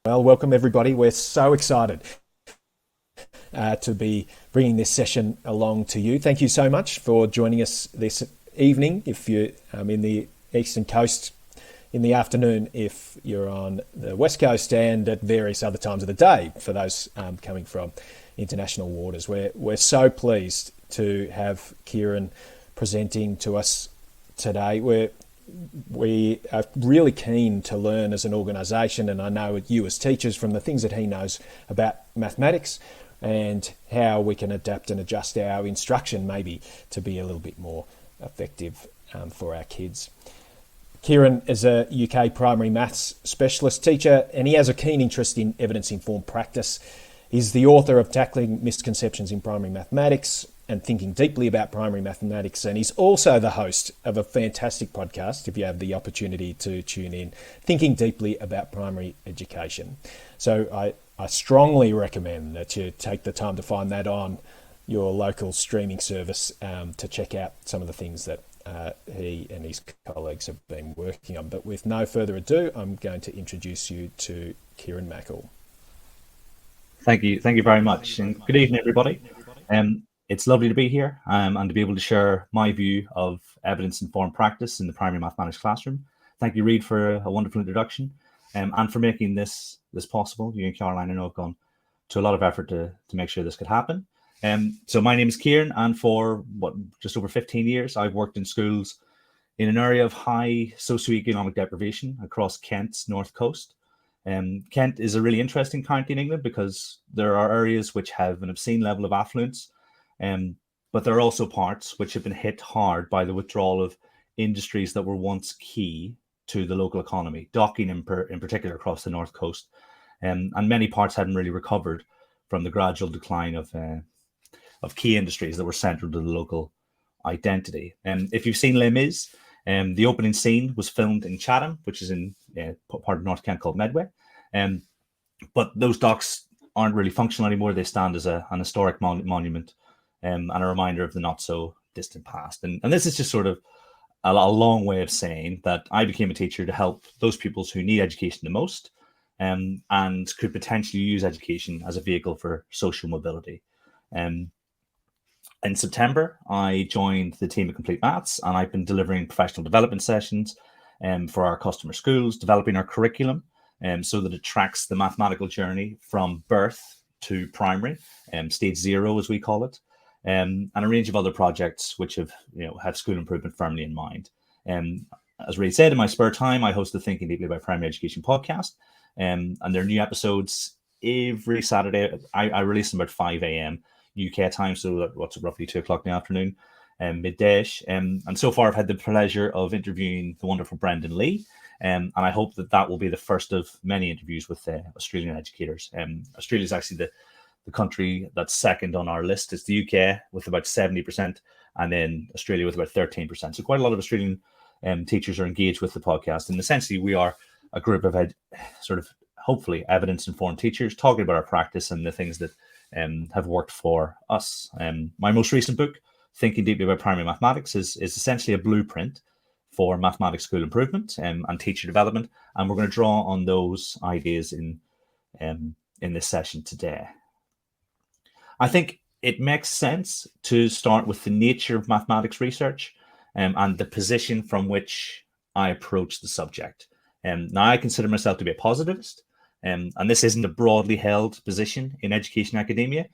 Well, welcome everybody. We're so excited to be bringing this session along to you. Thank you so much for joining us this evening. If you're in the Eastern Coast, in the afternoon if you're on the West Coast, and at various other times of the day for those coming from international waters. We're so pleased to have Kieran presenting to us today. We are really keen to learn as an organisation, and I know you as teachers, from the things that he knows about mathematics and how we can adapt and adjust our instruction maybe to be a little bit more effective for our kids. Kieran is a UK primary maths specialist teacher, and he has a keen interest in evidence-informed practice. He's the author of Tackling Misconceptions in Primary Mathematics and Thinking Deeply About Primary Mathematics, and he's also the host of a fantastic podcast, if you have the opportunity to tune in, Thinking Deeply About Primary Education. So I strongly recommend that you take the time to find that on your local streaming service to check out some of the things that he and his colleagues have been working on. But with no further ado, I'm going to introduce you to Kieran Mackle. Thank you very much, and good evening, everybody. It's lovely to be here and to be able to share my view of evidence-informed practice in the primary mathematics classroom. Thank you, Reid, for a wonderful introduction and for making this possible. You and Caroline, I know, have gone to a lot of effort to make sure this could happen. So my name is Kieran, and for just over 15 years, I've worked in schools in an area of high socioeconomic deprivation across Kent's north coast. Kent is a really interesting county in England because there are areas which have an obscene level of affluence, but there are also parts which have been hit hard by the withdrawal of industries that were once key to the local economy, docking in particular across the north coast, and many parts hadn't really recovered from the gradual decline of key industries that were central to the local identity. If you've seen Les Mis, the opening scene was filmed in Chatham, which is in part of North Kent called Medway, but those docks aren't really functional anymore. They stand as an historic monument and a reminder of the not so distant past. And this is just sort of a long way of saying that I became a teacher to help those pupils who need education the most and could potentially use education as a vehicle for social mobility. In September, I joined the team at Complete Maths, and I've been delivering professional development sessions for our customer schools, developing our curriculum so that it tracks the mathematical journey from birth to primary, stage 0 as we call it, and a range of other projects which have school improvement firmly in mind. As Ray said, in my spare time, I host the Thinking Deeply About Primary Education podcast, and there are new episodes every Saturday. I release them at 5 a.m. UK time, so what's roughly 2 o'clock in the afternoon, midday-ish. And so far, I've had the pleasure of interviewing the wonderful Brendan Lee, and I hope that will be the first of many interviews with Australian educators. Australia is actually the country that's second on our list. It's the UK with about 70%, and then Australia with about 13%. So quite a lot of Australian teachers are engaged with the podcast, and essentially we are a group of hopefully evidence-informed teachers talking about our practice and the things that have worked for us. My most recent book, Thinking Deeply About Primary Mathematics, is essentially a blueprint for mathematics school improvement and teacher development, and we're going to draw on those ideas in this session today. I think it makes sense to start with the nature of mathematics research and the position from which I approach the subject. Now, I consider myself to be a positivist, and this isn't a broadly held position in education academia,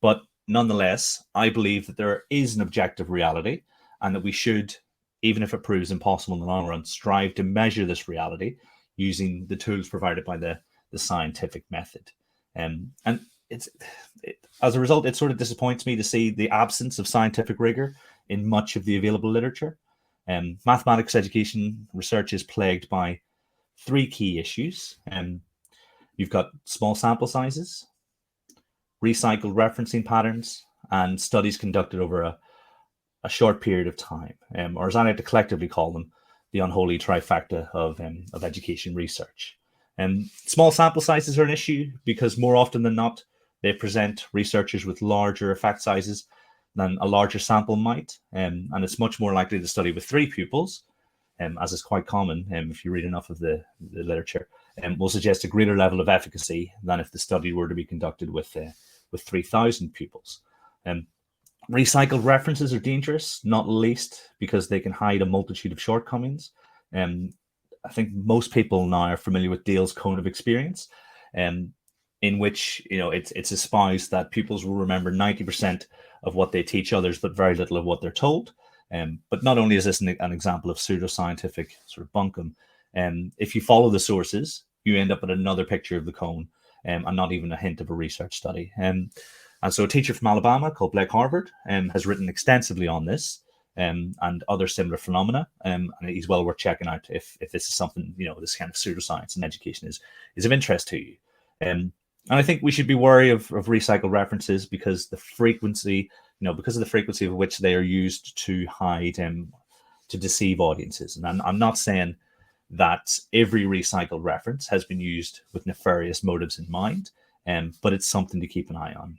but nonetheless, I believe that there is an objective reality and that we should, even if it proves impossible in the long run, strive to measure this reality using the tools provided by the scientific method. And as a result, it sort of disappoints me to see the absence of scientific rigor in much of the available literature. Mathematics education research is plagued by 3 key issues. You've got small sample sizes, recycled referencing patterns, and studies conducted over a short period of time, or as I like to collectively call them, the unholy trifecta of education research. Small sample sizes are an issue because more often than not, they present researchers with larger effect sizes than a larger sample might, and it's much more likely to study with 3 pupils as is quite common if you read enough of the literature, will suggest a greater level of efficacy than if the study were to be conducted with 3,000 pupils. Recycled references are dangerous, not least because they can hide a multitude of shortcomings. I think most people now are familiar with Dale's cone of experience, in which it's espoused that pupils will remember 90% of what they teach others, but very little of what they're told. But not only is this an example of pseudoscientific sort of bunkum, if you follow the sources, you end up with another picture of the cone, and not even a hint of a research study. And so a teacher from Alabama called Blake Harvard has written extensively on this and other similar phenomena. And he's well worth checking out if this is something, this kind of pseudoscience in education is of interest to you. And I think we should be wary of recycled references because the frequency, because of the frequency of which they are used to hide and to deceive audiences. And I'm not saying that every recycled reference has been used with nefarious motives in mind, but it's something to keep an eye on.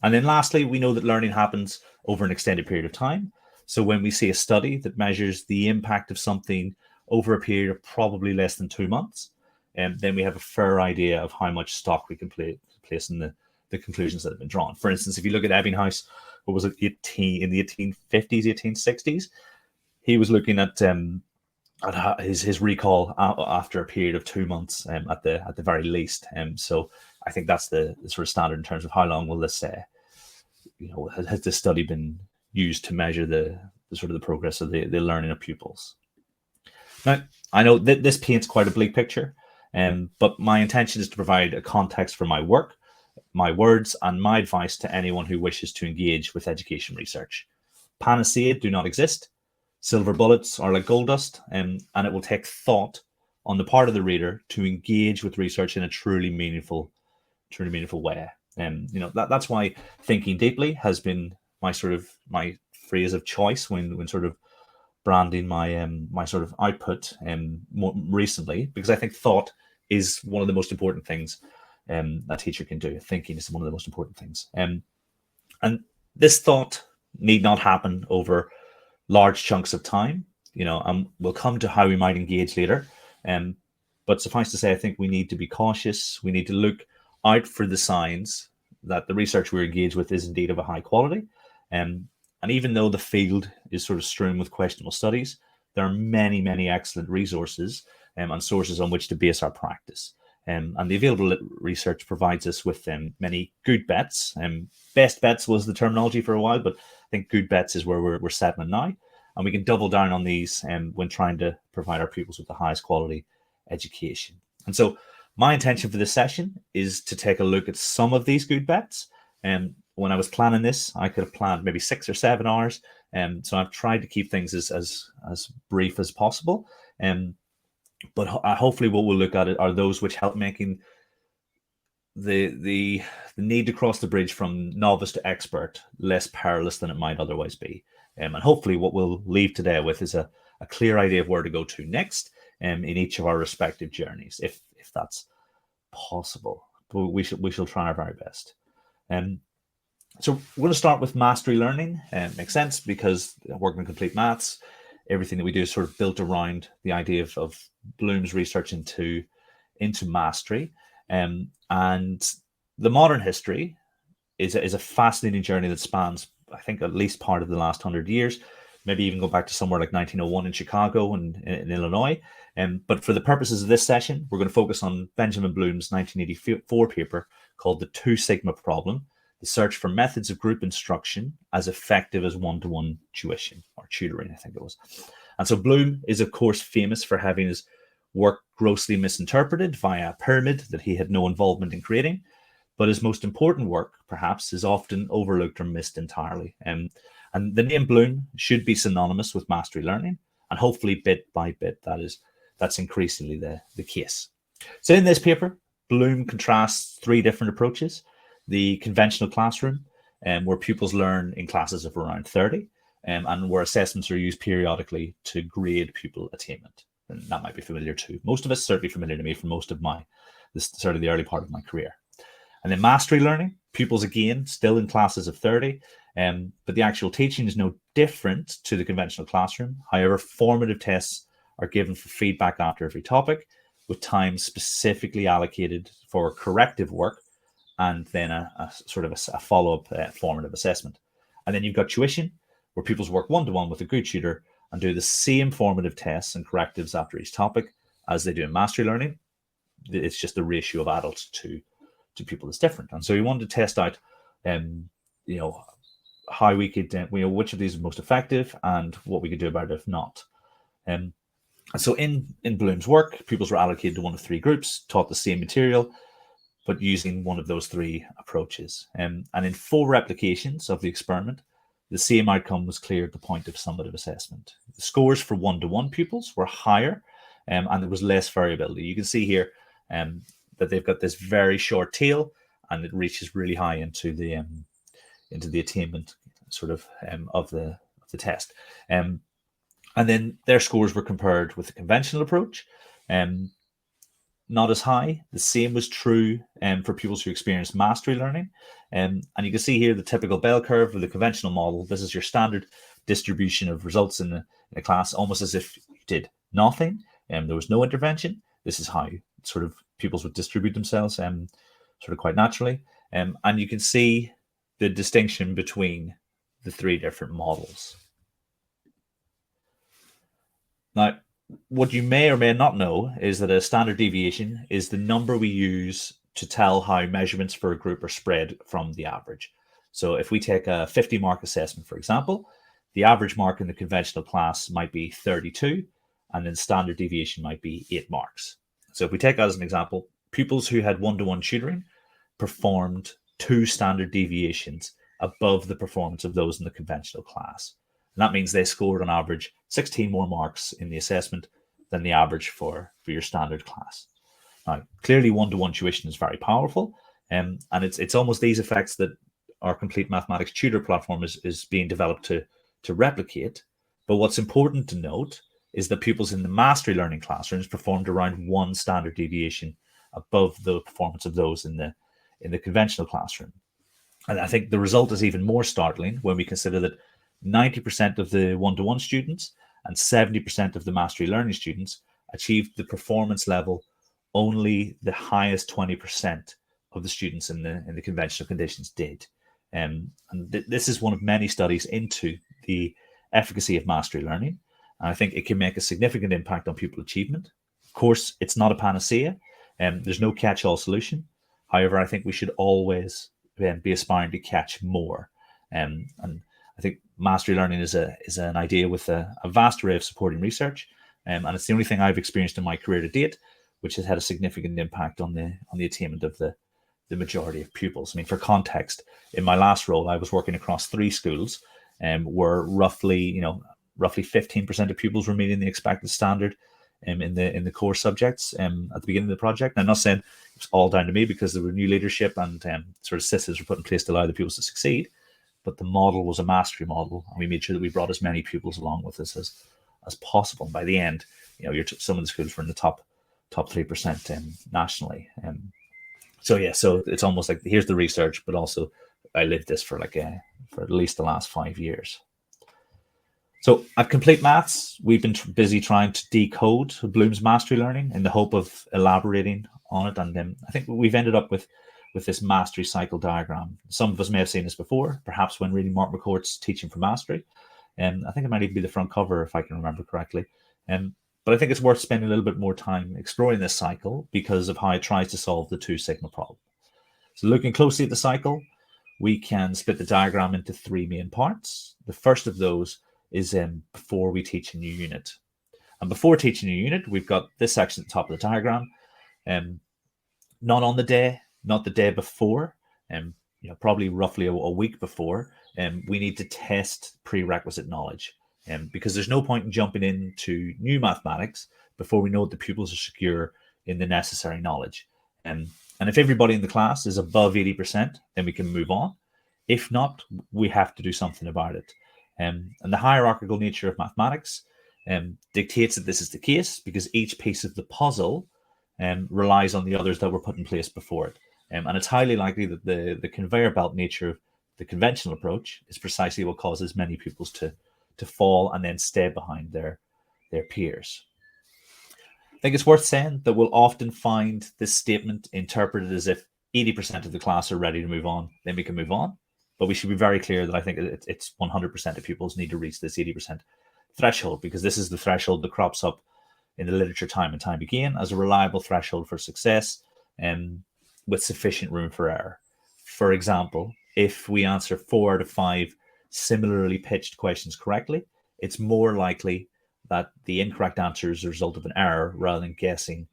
And then lastly, we know that learning happens over an extended period of time. So when we see a study that measures the impact of something over a period of probably less than 2 months, then we have a fair idea of how much stock we can place in the conclusions that have been drawn. For instance, if you look at Ebbinghaus, what was it, in the 1850s, 1860s, he was looking at his recall after a period of 2 months at the very least. So I think that's the sort of standard in terms of how long will this has this study been used to measure the sort of the progress of the learning of pupils. Now, I know that this paints quite a bleak picture, but my intention is to provide a context for my work, my words, and my advice to anyone who wishes to engage with education research. Panacea do not exist. Silver bullets are like gold dust, and it will take thought on the part of the reader to engage with research in a truly meaningful way. And that's why thinking deeply has been my phrase of choice when sort of branding my sort of output more recently, because I think thought is one of the most important things a teacher can do. Thinking is one of the most important things, and this thought need not happen over large chunks of time. We'll come to how we might engage later, but suffice to say, I think we need to be cautious. We need to look out for the signs that the research we're engaged with is indeed of a high quality. And even though the field is sort of strewn with questionable studies, there are many, many excellent resources and sources on which to base our practice. And the available research provides us with many good bets. Best bets was the terminology for a while, but I think good bets is where we're settling now. And we can double down on these when trying to provide our pupils with the highest quality education. And so my intention for this session is to take a look at some of these good bets. When I was planning this, I could have planned maybe 6 or 7 hours. So I've tried to keep things as brief as possible. But hopefully what we'll look at are those which help making the need to cross the bridge from novice to expert less perilous than it might otherwise be. And hopefully what we'll leave today with is a clear idea of where to go to next in each of our respective journeys, if that's possible. But we shall try our very best. So we're going to start with mastery learning. Makes sense because working in complete maths, everything that we do is sort of built around the idea of Bloom's research into mastery. And the modern history is a fascinating journey that spans, I think, at least part of the last 100 years, maybe even go back to somewhere like 1901 in Chicago and in Illinois. But for the purposes of this session, we're going to focus on Benjamin Bloom's 1984 paper called The Two Sigma Problem, the search for methods of group instruction as effective as one-to-one tuition or tutoring, I think it was. And so Bloom is, of course, famous for having his work grossly misinterpreted via a pyramid that he had no involvement in creating. But his most important work, perhaps, is often overlooked or missed entirely. And the name Bloom should be synonymous with mastery learning. And hopefully, bit by bit, that's increasingly the case. So in this paper, Bloom contrasts 3 different approaches. The conventional classroom, where pupils learn in classes of around 30, and where assessments are used periodically to grade pupil attainment. And that might be familiar to most of us, certainly familiar to me for most of certainly the early part of my career. And then mastery learning, pupils again, still in classes of 30, but the actual teaching is no different to the conventional classroom. However, formative tests are given for feedback after every topic, with time specifically allocated for corrective work, and then a sort of a follow-up formative assessment. And then you've got tuition, where pupils work one-to-one with a good tutor and do the same formative tests and correctives after each topic as they do in mastery learning. It's just the ratio of adults to people is different. And so we wanted to test out, how we could, which of these is most effective and what we could do about it if not. And so in Bloom's work, pupils were allocated to one of three groups, taught the same material, but using one of those three approaches. And in 4 replications of the experiment, the same outcome was clear at the point of summative assessment. The scores for one-to-one pupils were higher, and there was less variability. You can see here that they've got this very short tail, and it reaches really high into the attainment sort of the test. And then their scores were compared with the conventional approach, not as high. The same was true for pupils who experienced mastery learning. And you can see here the typical bell curve of the conventional model. This is your standard distribution of results in a class, almost as if you did nothing and there was no intervention. This is how sort of pupils would distribute themselves sort of quite naturally. And you can see the distinction between the 3 different models. Now, what you may or may not know is that a standard deviation is the number we use to tell how measurements for a group are spread from the average. So if we take a 50-mark assessment, for example, the average mark in the conventional class might be 32, and then standard deviation might be 8 marks. So if we take that as an example, pupils who had one-to-one tutoring performed 2 standard deviations above the performance of those in the conventional class. And that means they scored on average 16 more marks in the assessment than the average for your standard class. Now, clearly one-to-one tuition is very powerful, and it's almost these effects that our complete mathematics tutor platform is being developed to replicate. But what's important to note is that pupils in the mastery learning classrooms performed around 1 standard deviation above the performance of those in the conventional classroom. And I think the result is even more startling when we consider that 90% of the one-to-one students and 70% of the mastery learning students achieved the performance level only the highest 20% of the students in the conventional conditions did. This is one of many studies into the efficacy of mastery learning. And I think it can make a significant impact on pupil achievement. Of course, it's not a panacea, and there's no catch-all solution. However, I think we should always be aspiring to catch more. And I think mastery learning is an idea with a vast array of supporting research, and it's the only thing I've experienced in my career to date which has had a significant impact on the attainment of the majority of pupils. I mean, for context, in my last role, I was working across 3 schools, where roughly 15% of pupils were meeting the expected standard in the core subjects at the beginning of the project. And I'm not saying it's all down to me, because there were new leadership and sort of systems were put in place to allow the pupils to succeed. But the model was a mastery model, and we made sure that we brought as many pupils along with us as possible. And by the end, some of the schools were in the top 3% nationally. So it's almost like here's the research, but also I lived this for at least the last 5 years. So at Complete Maths, we've been busy trying to decode Bloom's mastery learning in the hope of elaborating on it. And I think we've ended up with this mastery cycle diagram. Some of us may have seen this before, perhaps when reading Mark McCourt's Teaching for Mastery. I think it might even be the front cover, if I can remember correctly. But I think it's worth spending a little bit more time exploring this cycle because of how it tries to solve the 2 sigma problem. So looking closely at the cycle, we can split the diagram into 3 main parts. The first of those is before we teach a new unit. And before teaching a new unit, we've got this section at the top of the diagram. Not on the day, not the day before, probably roughly a week before, we need to test prerequisite knowledge. Because there's no point in jumping into new mathematics before we know that the pupils are secure in the necessary knowledge. And if everybody in the class is above 80%, then we can move on. If not, we have to do something about it. And the hierarchical nature of mathematics dictates that this is the case, because each piece of the puzzle relies on the others that were put in place before it. And it's highly likely that the conveyor belt nature of the conventional approach is precisely what causes many pupils to fall and then stay behind their peers. I think it's worth saying that we'll often find this statement interpreted as if 80% of the class are ready to move on, then we can move on. But we should be very clear that I think it's 100% of pupils need to reach this 80% threshold, because this is the threshold that crops up in the literature time and time again as a reliable threshold for success, and with sufficient room for error. For example, if we answer 4 out of 5 similarly pitched questions correctly, it's more likely that the incorrect answer is a result of an error rather than guessing,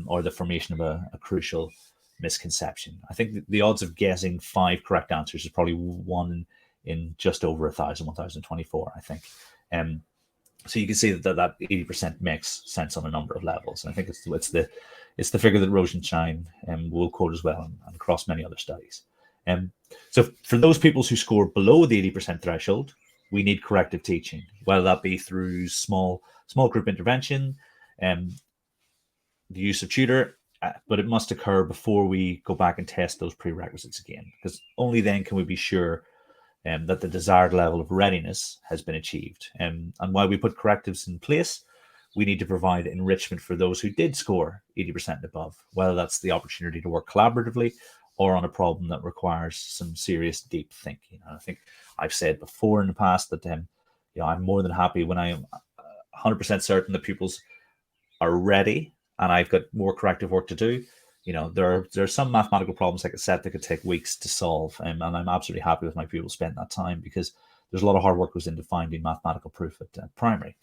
or the formation of a crucial misconception. I think the odds of guessing 5 correct answers is probably 1 in just over 1,024, I think. So you can see that 80% makes sense on a number of levels. And I think it's the figure that Rosenstein will quote as well, and across many other studies. So for those pupils who score below the 80% threshold, we need corrective teaching, whether that be through small group intervention, the use of tutor, but it must occur before we go back and test those prerequisites again, because only then can we be sure that the desired level of readiness has been achieved. And while we put correctives in place, we need to provide enrichment for those who did score 80% and above, whether that's the opportunity to work collaboratively or on a problem that requires some serious, deep thinking. And I think I've said before in the past that I'm more than happy when I am 100% certain that pupils are ready and I've got more corrective work to do. There are some mathematical problems like a set that could take weeks to solve, and I'm absolutely happy with my pupils spending that time, because there's a lot of hard work goes into finding mathematical proof at primary.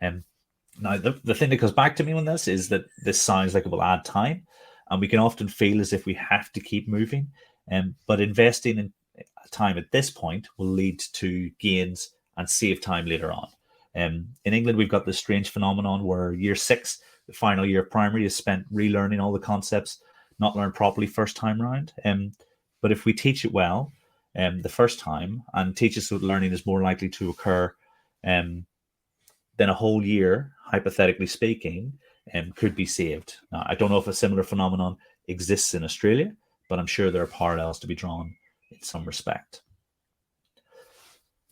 Now, the thing that goes back to me on this is that this sounds like it will add time, and we can often feel as if we have to keep moving. But investing in time at this point will lead to gains and save time later on. In England, we've got this strange phenomenon where year 6, the final year of primary, is spent relearning all the concepts not learned properly first time round. But if we teach it well the first time, and teach us that learning is more likely to occur then a whole year, hypothetically speaking, could be saved. Now, I don't know if a similar phenomenon exists in Australia, but I'm sure there are parallels to be drawn in some respect.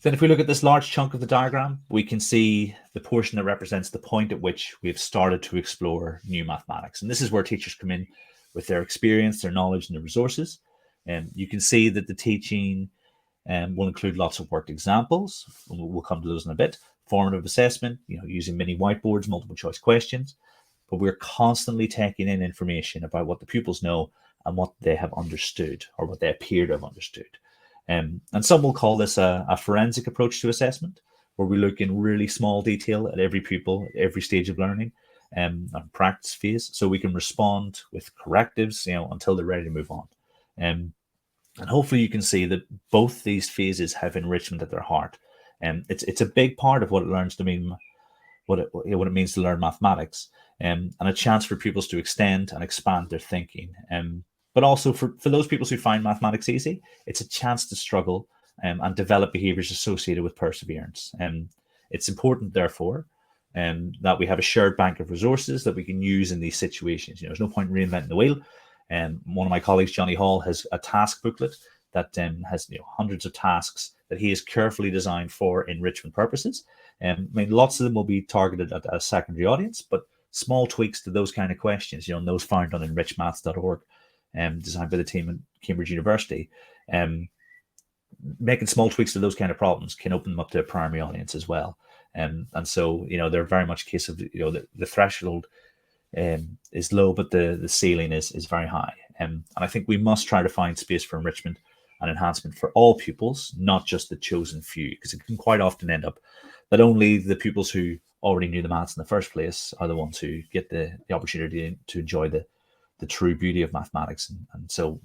Then if we look at this large chunk of the diagram, we can see the portion that represents the point at which we have started to explore new mathematics. And this is where teachers come in with their experience, their knowledge, and their resources. And you can see that the teaching will include lots of worked examples. We'll come to those in a bit. Formative assessment, using mini whiteboards, multiple choice questions. But we're constantly taking in information about what the pupils know and what they have understood, or what they appear to have understood. And some will call this a forensic approach to assessment, where we look in really small detail at every pupil, at every stage of learning and practice phase, so we can respond with correctives, until they're ready to move on. And hopefully you can see that both these phases have enrichment at their heart. And it's a big part of what it learns to mean, what it means to learn mathematics, and a chance for pupils to extend and expand their thinking. But also for those pupils who find mathematics easy, it's a chance to struggle and develop behaviors associated with perseverance. It's important, therefore, that we have a shared bank of resources that we can use in these situations. There's no point in reinventing the wheel. One of my colleagues, Johnny Hall, has a task booklet that has hundreds of tasks that he has carefully designed for enrichment purposes. Lots of them will be targeted at a secondary audience, but small tweaks to those kind of questions, and those found on enrichmaths.org, designed by the team at Cambridge University, making small tweaks to those kind of problems can open them up to a primary audience as well. And so, they're very much a case of, the threshold is low, but the ceiling is very high. And I think we must try to find space for enrichment and enhancement for all pupils, not just the chosen few, because it can quite often end up that only the pupils who already knew the maths in the first place are the ones who get the opportunity to enjoy the true beauty of mathematics. And so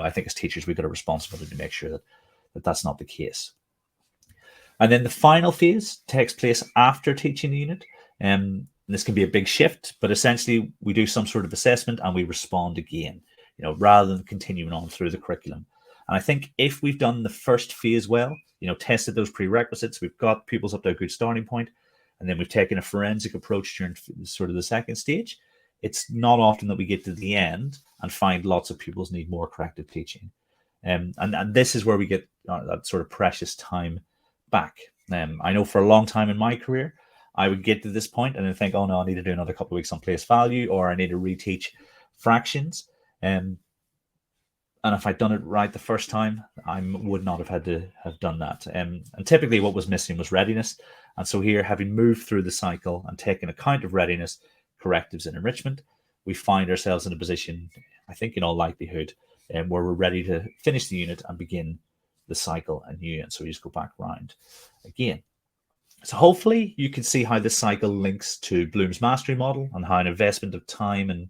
I think as teachers, we've got a responsibility to make sure that that's not the case. And then the final phase takes place after teaching the unit. And this can be a big shift, but essentially we do some sort of assessment and we respond again, rather than continuing on through the curriculum. And I think if we've done the first phase well, tested those prerequisites, we've got pupils up to a good starting point, and then we've taken a forensic approach during sort of the second stage, it's not often that we get to the end and find lots of pupils need more corrective teaching. And this is where we get that sort of precious time back. I know for a long time in my career, I would get to this point and then think, oh no, I need to do another couple of weeks on place value, or I need to reteach fractions. And if I'd done it right the first time, I would not have had to have done that. And typically what was missing was readiness. And so here, having moved through the cycle and taken account of readiness, correctives, and enrichment, we find ourselves in a position, I think in all likelihood, where we're ready to finish the unit and begin the cycle anew. And so we just go back round again. So hopefully you can see how this cycle links to Bloom's mastery model, and how an investment of time and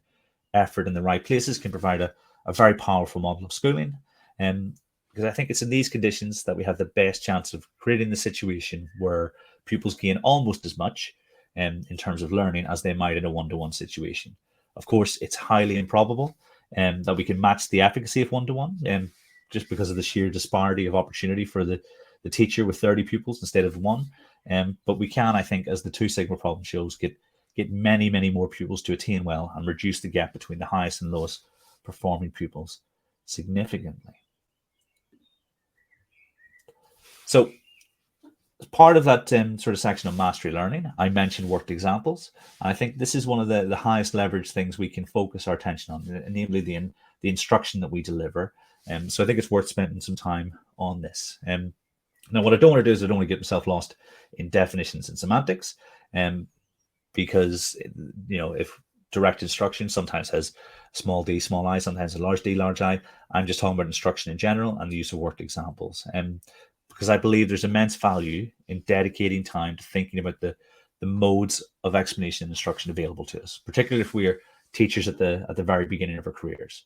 effort in the right places can provide a very powerful model of schooling. Because I think it's in these conditions that we have the best chance of creating the situation where pupils gain almost as much in terms of learning as they might in a one-to-one situation. Of course, it's highly improbable that we can match the efficacy of one-to-one, just because of the sheer disparity of opportunity for the teacher with 30 pupils instead of one. But we can, I think, as the 2 Sigma problem shows, get many, many more pupils to attain well and reduce the gap between the highest and lowest performing pupils significantly. So as part of that sort of section of mastery learning, I mentioned worked examples. And I think this is one of the highest leverage things we can focus our attention on, namely the instruction that we deliver. So I think it's worth spending some time on this. Now, what I don't want to do is I don't want to get myself lost in definitions and semantics, because if direct instruction sometimes has small d, small I, sometimes a large D, large I. I'm just talking about instruction in general and the use of worked examples. Because I believe there's immense value in dedicating time to thinking about the modes of explanation and instruction available to us, particularly if we are teachers at the very beginning of our careers.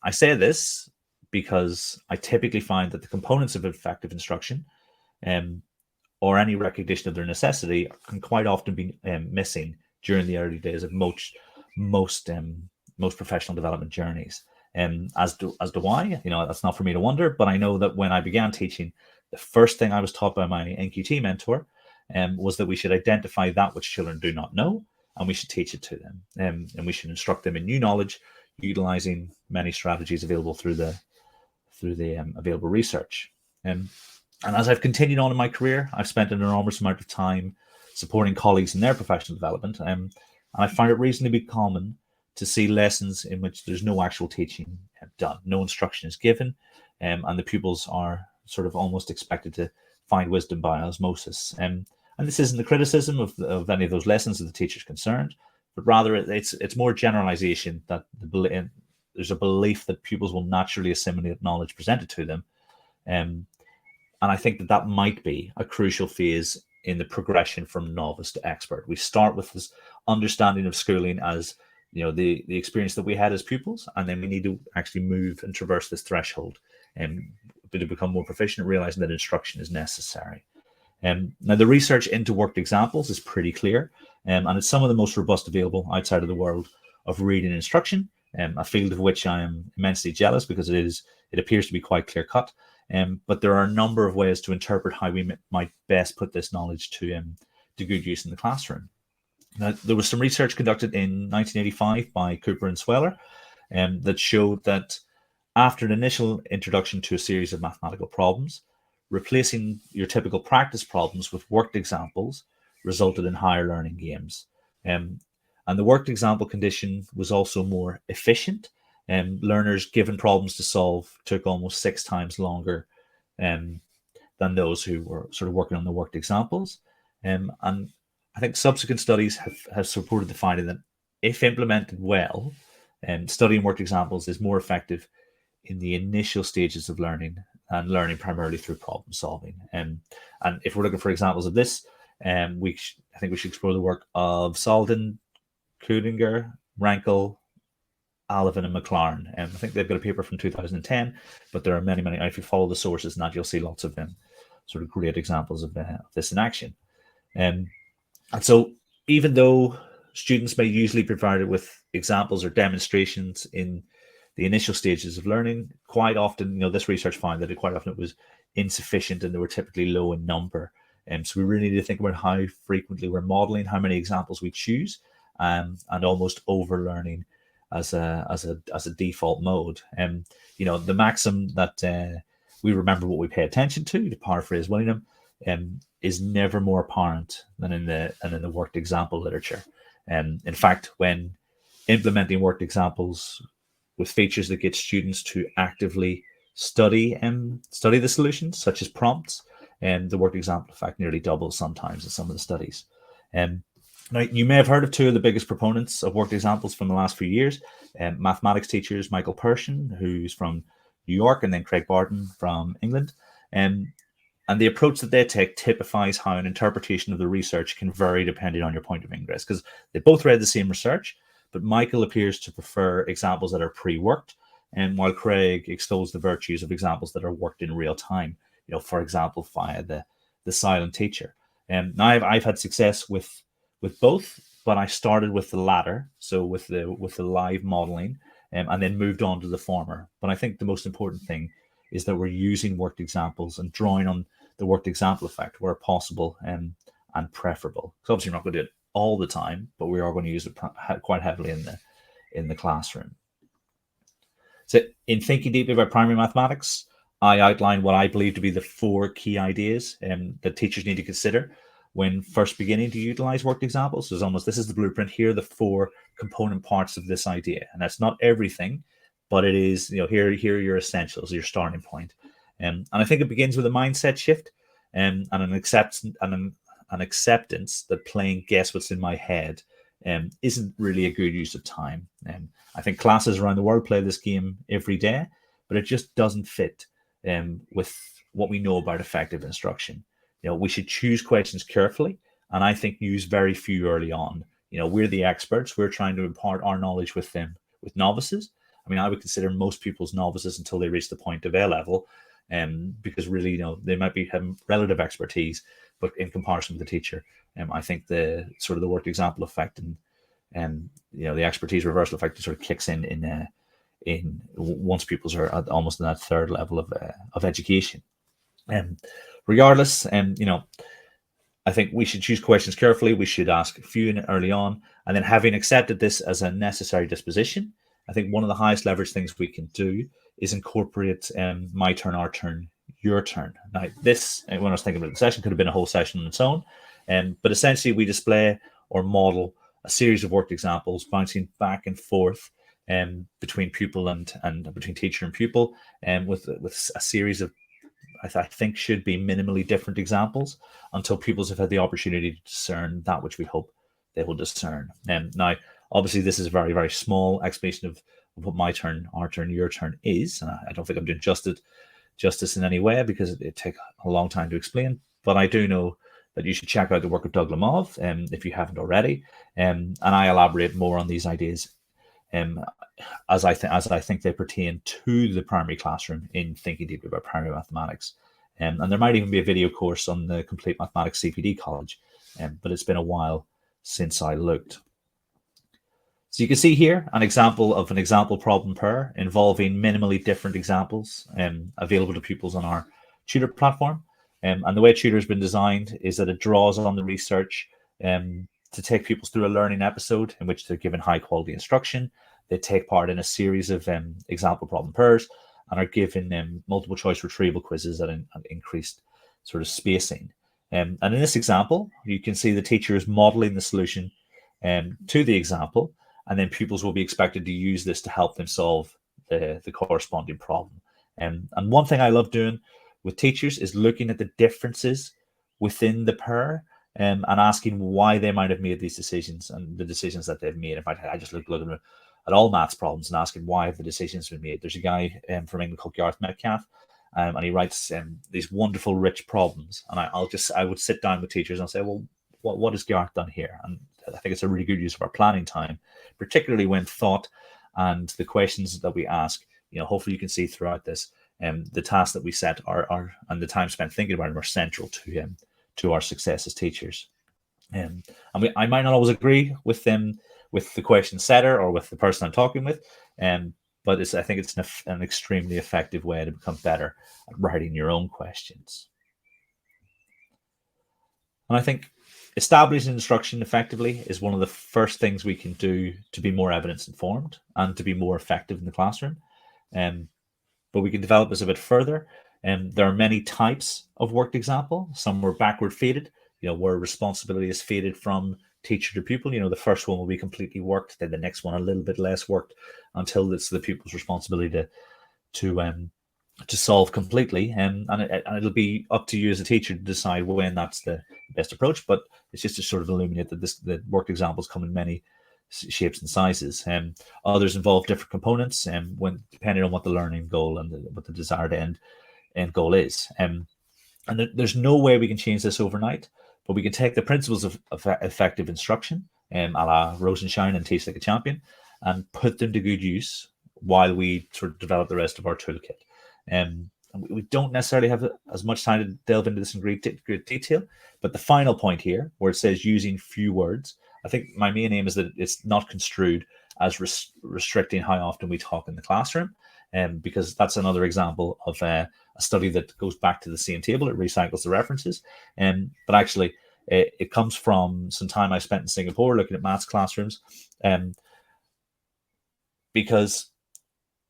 I say this because I typically find that the components of effective instruction, or any recognition of their necessity, can quite often be missing during the early days of most professional development journeys. As do I. That's not for me to wonder, but I know that when I began teaching, the first thing I was taught by my NQT mentor was that we should identify that which children do not know, and we should teach it to them. And we should instruct them in new knowledge, utilizing many strategies available through the available research. And as I've continued on in my career, I've spent an enormous amount of time supporting colleagues in their professional development. And I find it reasonably common to see lessons in which there's no actual teaching done, no instruction is given, and the pupils are sort of almost expected to find wisdom by osmosis. And this isn't the criticism of any of those lessons of the teachers concerned, but rather it's more generalization that there's a belief that pupils will naturally assimilate knowledge presented to them. And I think that might be a crucial phase in the progression from novice to expert. We start with this understanding of schooling as the experience that we had as pupils, and then we need to actually move and traverse this threshold and to become more proficient, realizing that instruction is necessary. Now, the research into worked examples is pretty clear, and it's some of the most robust available outside of the world of reading and instruction, a field of which I am immensely jealous because it appears to be quite clear cut. But there are a number of ways to interpret how we might best put this knowledge to good use in the classroom. Now, there was some research conducted in 1985 by Cooper and Sweller that showed that after an initial introduction to a series of mathematical problems, replacing your typical practice problems with worked examples resulted in higher learning gains. And the worked example condition was also more efficient. Learners given problems to solve took almost 6 times longer than those who were sort of working on the worked examples. And I think subsequent studies have supported the finding that if implemented well, studying worked examples is more effective in the initial stages of learning, and learning primarily through problem solving. And if we're looking for examples of this, I think we should explore the work of Salden, Kudinger, Rankel, Alvin, and McLaren. I think they've got a paper from 2010, but there are many. If you follow the sources in that, you'll see lots of sort of great examples of this in action. And so even though students may usually be provided with examples or demonstrations in the initial stages of learning, quite often, this research found that quite often it was insufficient and they were typically low in number. So we really need to think about how frequently we're modeling, how many examples we choose, and almost over-learning as a default mode. The maxim that we remember what we pay attention to paraphrase Willingham, is never more apparent than in the worked example literature. In fact, when implementing worked examples with features that get students to actively study the solutions, such as prompts, and the worked example effect nearly doubles sometimes in some of the studies. Now, you may have heard of two of the biggest proponents of worked examples from the last few years. Mathematics teachers Michael Persson, who's from New York, and then Craig Barton from England. And the approach that they take typifies how an interpretation of the research can vary depending on your point of ingress, because they both read the same research, but Michael appears to prefer examples that are pre-worked, and while Craig extols the virtues of examples that are worked in real time, for example, via the silent teacher. Now I've had success with both, but I started with the latter, so with the live modeling, and then moved on to the former. But I think the most important thing is that we're using worked examples and drawing on the worked example effect where possible, and preferable. So obviously, we're not going to do it all the time, but we are going to use it quite heavily in the classroom. So in thinking deeply about primary mathematics, I outlined what I believe to be the 4 key ideas that teachers need to consider when first beginning to utilize worked examples. So this is the blueprint here, the 4 component parts of this idea. And that's not everything, but it is, here are your essentials, your starting point. And I think it begins with a mindset shift, and an acceptance that playing guess what's in my head isn't really a good use of time. I think classes around the world play this game every day, but it just doesn't fit with what we know about effective instruction. We should choose questions carefully, and I think use very few early on. We're the experts. We're trying to impart our knowledge with novices. I mean, I would consider most pupils novices until they reach the point of A level, because really, they might be having relative expertise, but in comparison with the teacher, I think the sort of the worked example effect and the expertise reversal effect sort of kicks in once pupils are almost in that 3rd level of education. Regardless, I think we should choose questions carefully. We should ask a few early on, and then having accepted this as a necessary disposition, I think one of the highest leverage things we can do is incorporate my turn, our turn, your turn. Now, this, when I was thinking about the session, could have been a whole session on its own, but essentially we display or model a series of worked examples bouncing back and forth between pupil and between teacher and pupil, with a series of, I think, should be minimally different examples until pupils have had the opportunity to discern that which we hope they will discern. Now, obviously, this is a very, very small explanation of what my turn, our turn, your turn is. And I don't think I'm doing justice in any way, because it'd take a long time to explain. But I do know that you should check out the work of Doug Lemov if you haven't already. And I elaborate more on these ideas as I think they pertain to the primary classroom in thinking deeply about primary mathematics. And there might even be a video course on the Complete Mathematics CPD College, but it's been a while since I looked. So you can see here an example of an example problem pair involving minimally different examples available to pupils on our tutor platform. And the way tutor has been designed is that it draws on the research to take pupils through a learning episode in which they're given high quality instruction. They take part in a series of example problem pairs and are given multiple choice retrieval quizzes at an increased sort of spacing. And in this example, you can see the teacher is modeling the solution to the example, and then pupils will be expected to use this to help them solve the corresponding problem. And one thing I love doing with teachers is looking at the differences within the pair and asking why they might have made these decisions and the decisions that they've made. In fact, I just look at all maths problems and asking why have the decisions been made. There's a guy from England called Gareth Metcalf, and he writes these wonderful, rich problems. And I would sit down with teachers and say, well, what has Gareth done here? And I think it's a really good use of our planning time, particularly when thought and the questions that we ask, hopefully you can see throughout this, the tasks that we set are and the time spent thinking about them are central to our success as teachers. I might not always agree with them, with the question setter or with the person I'm talking with, but I think it's an extremely effective way to become better at writing your own questions. And I think establishing instruction effectively is one of the first things we can do to be more evidence informed and to be more effective in the classroom. But we can develop this a bit further There are many types of worked example. Some were backward faded, where responsibility is faded from teacher to pupil. The first one will be completely worked, then the next one a little bit less worked, until it's the pupil's responsibility to solve completely. And it'll be up to you as a teacher to decide when that's the best approach. But it's just to sort of illuminate that the worked examples come in many shapes and sizes. Others involve different components, when depending on what the learning goal and what the desired end goal is. And there's no way we can change this overnight, but we can take the principles of effective instruction, a la Rosenshine and Taste Like a Champion, and put them to good use while we sort of develop the rest of our toolkit. We don't necessarily have as much time to delve into this in great detail, but the final point here, where it says using few words, I think my main aim is that it's not construed as restricting how often we talk in the classroom, because that's another example of a study that goes back to the same table. It recycles the references, but actually it comes from some time I spent in Singapore looking at maths classrooms, because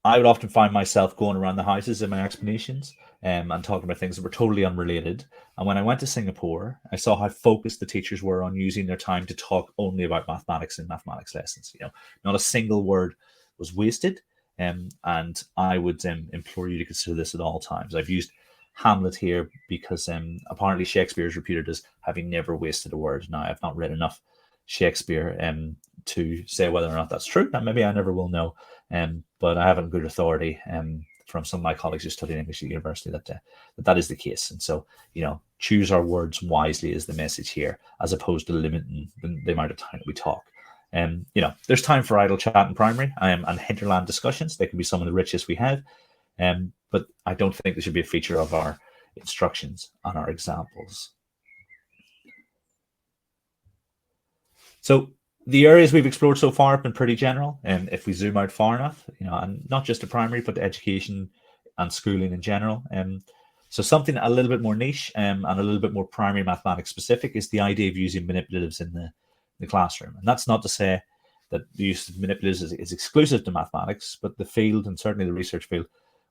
I would often find myself going around the houses in my explanations, and talking about things that were totally unrelated. And when I went to Singapore, I saw how focused the teachers were on using their time to talk only about mathematics and mathematics lessons. Not a single word was wasted. And I would implore you to consider this at all times. I've used Hamlet here because apparently Shakespeare is reputed as having never wasted a word. Now, I've not read enough Shakespeare to say whether or not that's true, and maybe I never will know. But I have a good authority from some of my colleagues who studied English at university that is the case. And so, choose our words wisely is the message here, as opposed to limiting the amount of time that we talk. There's time for idle chat in primary and hinterland discussions. They can be some of the richest we have, but I don't think they should be a feature of our instructions and our examples. So the areas we've explored so far have been pretty general, and if we zoom out far enough, and not just to primary, but to education and schooling in general. So something a little bit more niche and a little bit more primary mathematics specific is the idea of using manipulatives in the classroom. And that's not to say that the use of manipulatives is exclusive to mathematics, but the field, and certainly the research field,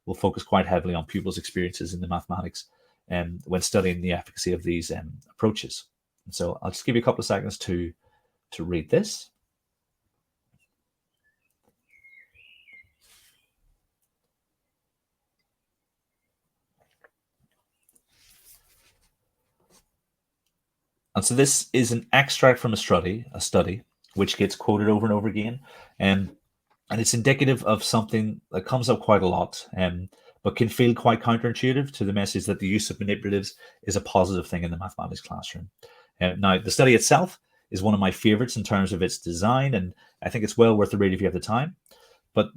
will focus quite heavily on pupils' experiences in the mathematics when studying the efficacy of these approaches. And so I'll just give you a couple of seconds to read this. And so this is an extract from a study which gets quoted over and over again, and it's indicative of something that comes up quite a lot, but can feel quite counterintuitive to the message that the use of manipulatives is a positive thing in the mathematics classroom. Now, the study itself is one of my favorites in terms of its design, and I think it's well worth the read if you have the time. But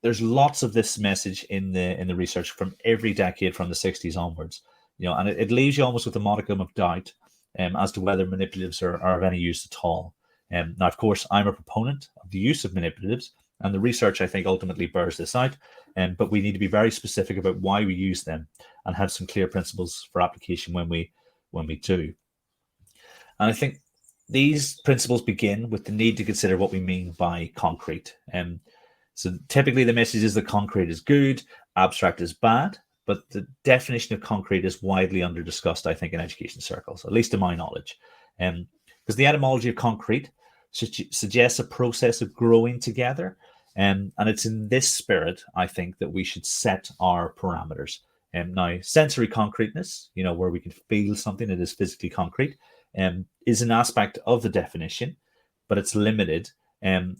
there's lots of this message in the research from every decade from the 60s onwards, and it leaves you almost with a modicum of doubt as to whether manipulatives are of any use at all. Now, of course, I'm a proponent of the use of manipulatives, and the research, I think, ultimately bears this out. But we need to be very specific about why we use them and have some clear principles for application when we do. And I think these principles begin with the need to consider what we mean by concrete. So typically the message is that concrete is good, abstract is bad, but the definition of concrete is widely under discussed, I think, in education circles, at least to my knowledge. Because the etymology of concrete suggests a process of growing together. And it's in this spirit, I think, that we should set our parameters. Now, sensory concreteness, where we can feel something that is physically concrete, is an aspect of the definition, but it's limited, and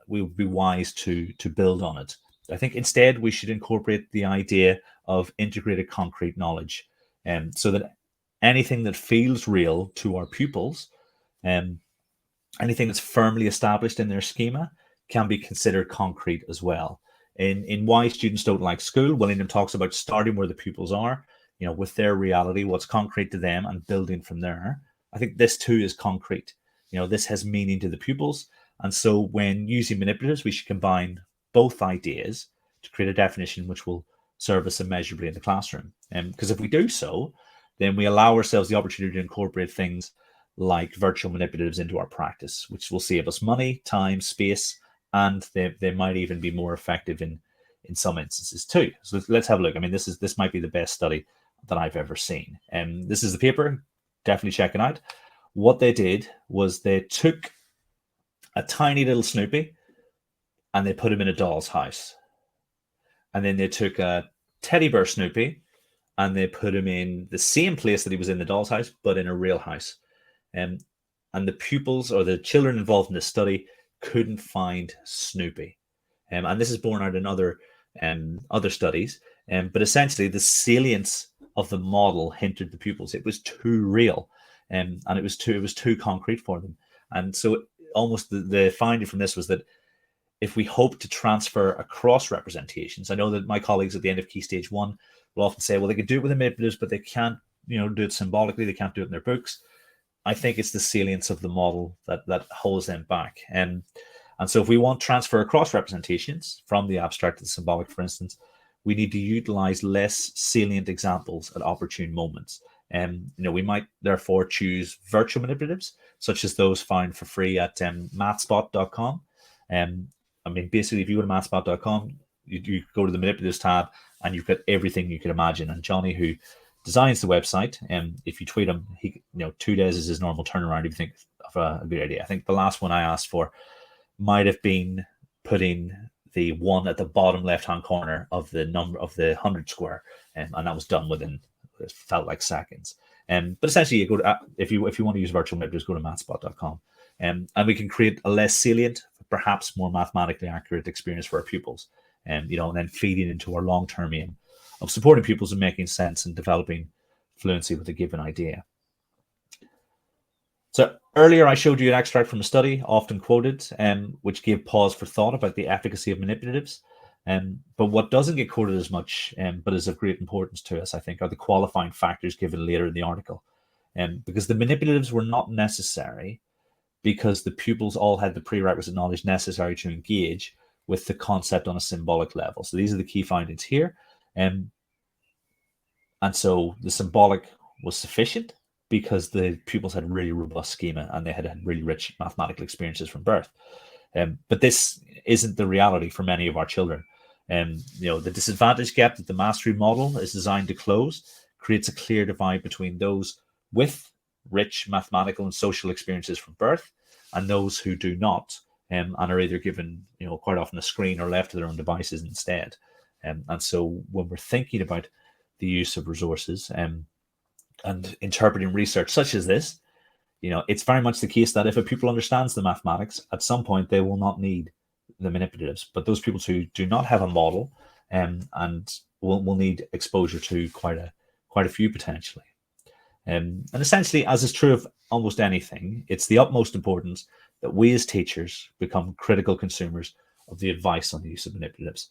we would be wise to build on it. I think instead we should incorporate the idea of integrated concrete knowledge, so that anything that feels real to our pupils, anything that's firmly established in their schema, can be considered concrete as well. In Why Students Don't Like School, Willingham talks about starting where the pupils are, with their reality, what's concrete to them, and building from there. I think this too is concrete. This has meaning to the pupils. And so when using manipulatives, we should combine both ideas to create a definition which will serve us immeasurably in the classroom. Because if we do so, then we allow ourselves the opportunity to incorporate things like virtual manipulatives into our practice, which will save us money, time, space, and they might even be more effective in in some instances too. So let's have a look. I mean, this might be the best study that I've ever seen. And this is the paper. Definitely check it out. What they did was they took a tiny little Snoopy and they put him in a doll's house. And then they took a teddy bear Snoopy and they put him in the same place that he was in the doll's house, but in a real house. And the pupils or the children involved in this study couldn't find Snoopy. And this is borne out in other studies. But essentially, the salience of the model hindered the pupils. It was too real, and it was too concrete for them. And so, almost the finding from this was that if we hope to transfer across representations, I know that my colleagues at the end of Key Stage 1 will often say, well, they can do it with the manipulatives, but they can't, do it symbolically. They can't do it in their books. I think it's the salience of the model that holds them back. And so if we want transfer across representations from the abstract to the symbolic, for instance, we need to utilize less salient examples at opportune moments. We might therefore choose virtual manipulatives, such as those found for free at mathspot.com. Basically, if you go to mathspot.com, you go to the manipulatives tab, and you've got everything you could imagine. And Johnny, who designs the website, if you tweet him, 2 days is his normal turnaround if you think of a good idea. I think the last one I asked for might have been putting the one at the bottom left-hand corner of the number of the 100 square, and that was done within, it felt like seconds. But essentially, you go to, if you want to use virtual manipulatives, go to mathspot.com, and we can create a less salient, perhaps more mathematically accurate experience for our pupils, and then feeding into our long-term aim of supporting pupils in making sense and developing fluency with a given idea. So earlier I showed you an extract from a study often quoted, which gave pause for thought about the efficacy of manipulatives. But what doesn't get quoted as much, but is of great importance to us, I think, are the qualifying factors given later in the article. Because the manipulatives were not necessary because the pupils all had the prerequisite knowledge necessary to engage with the concept on a symbolic level. So these are the key findings here. And so the symbolic was sufficient because the pupils had really robust schema and they had really rich mathematical experiences from birth. But this isn't the reality for many of our children. The disadvantage gap that the mastery model is designed to close creates a clear divide between those with rich mathematical and social experiences from birth and those who do not, and are either given, quite often a screen or left to their own devices instead. And so when we're thinking about the use of resources and interpreting research such as this, it's very much the case that if a pupil understands the mathematics, at some point they will not need the manipulatives. But those pupils who do not have a model and will need exposure to quite a few potentially. And essentially, as is true of almost anything, it's the utmost importance that we as teachers become critical consumers of the advice on the use of manipulatives,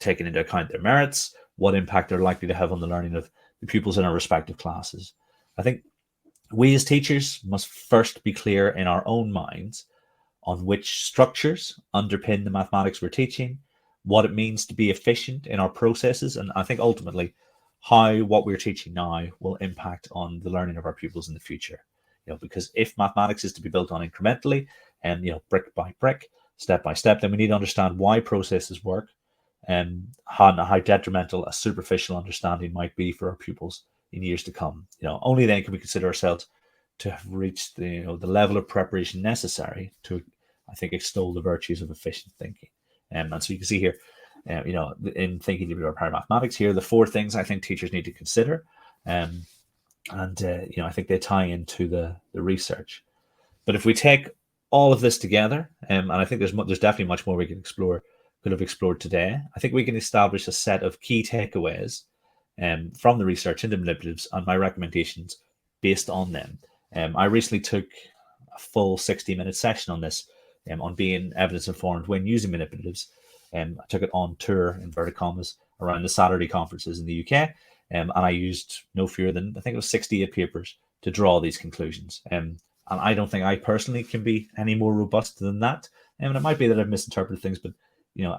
taking into account their merits, what impact they're likely to have on the learning of the pupils in our respective classes. I think we as teachers must first be clear in our own minds on which structures underpin the mathematics we're teaching, what it means to be efficient in our processes, and I think ultimately how what we're teaching now will impact on the learning of our pupils in the future. Because if mathematics is to be built on incrementally and brick by brick, step by step, then we need to understand why processes work and how detrimental a superficial understanding might be for our pupils in years to come. Only then can we consider ourselves to have reached the level of preparation necessary to, I think, extol the virtues of efficient thinking. And so you can see here, in thinking about primary mathematics here, the 4 things I think teachers need to consider. I think they tie into the research. But if we take all of this together, and I think there's definitely much more we could have explored today, I think we can establish a set of key takeaways from the research into manipulatives and my recommendations based on them. I recently took a full 60-minute session on this, on being evidence-informed when using manipulatives. I took it on tour, inverted commas, around the Saturday conferences in the UK. And I used no fewer than, I think it was 68 papers to draw these conclusions. And I don't think I personally can be any more robust than that. And it might be that I've misinterpreted things, but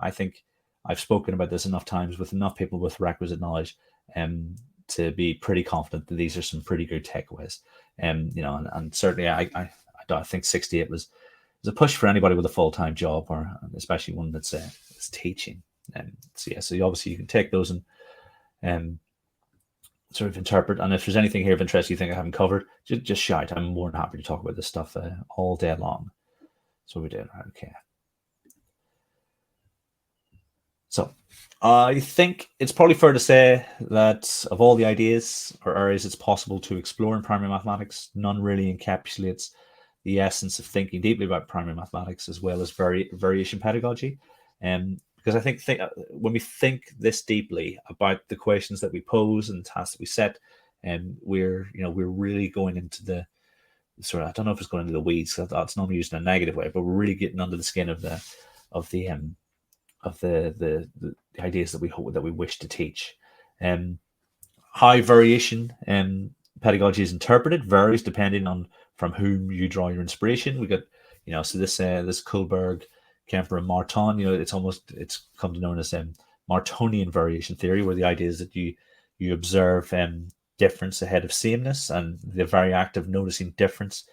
I think I've spoken about this enough times with enough people with requisite knowledge to be pretty confident that these are some pretty good takeaways. And certainly I think 68 was a push for anybody with a full-time job, or especially one that's teaching. So yeah, so obviously you can take those and sort of interpret. And if there's anything here of interest you think I haven't covered, just shout. I'm more than happy to talk about this stuff all day long. So we did. Okay. So I think it's probably fair to say that of all the ideas or areas it's possible to explore in primary mathematics, none really encapsulates the essence of thinking deeply about primary mathematics as well as variation pedagogy. Because I think when we think this deeply about the questions that we pose and the tasks that we set, we're really going into the sort of, I don't know if it's going into the weeds. That's normally used in a negative way, but we're really getting under the skin of the ideas that we wish to teach. High variation pedagogy is interpreted varies depending on from whom you draw your inspiration. We got, so this Kohlberg, Kemper, and Marton. It's come to known as Martonian variation theory, where the idea is that you observe difference ahead of sameness, and the very act of noticing difference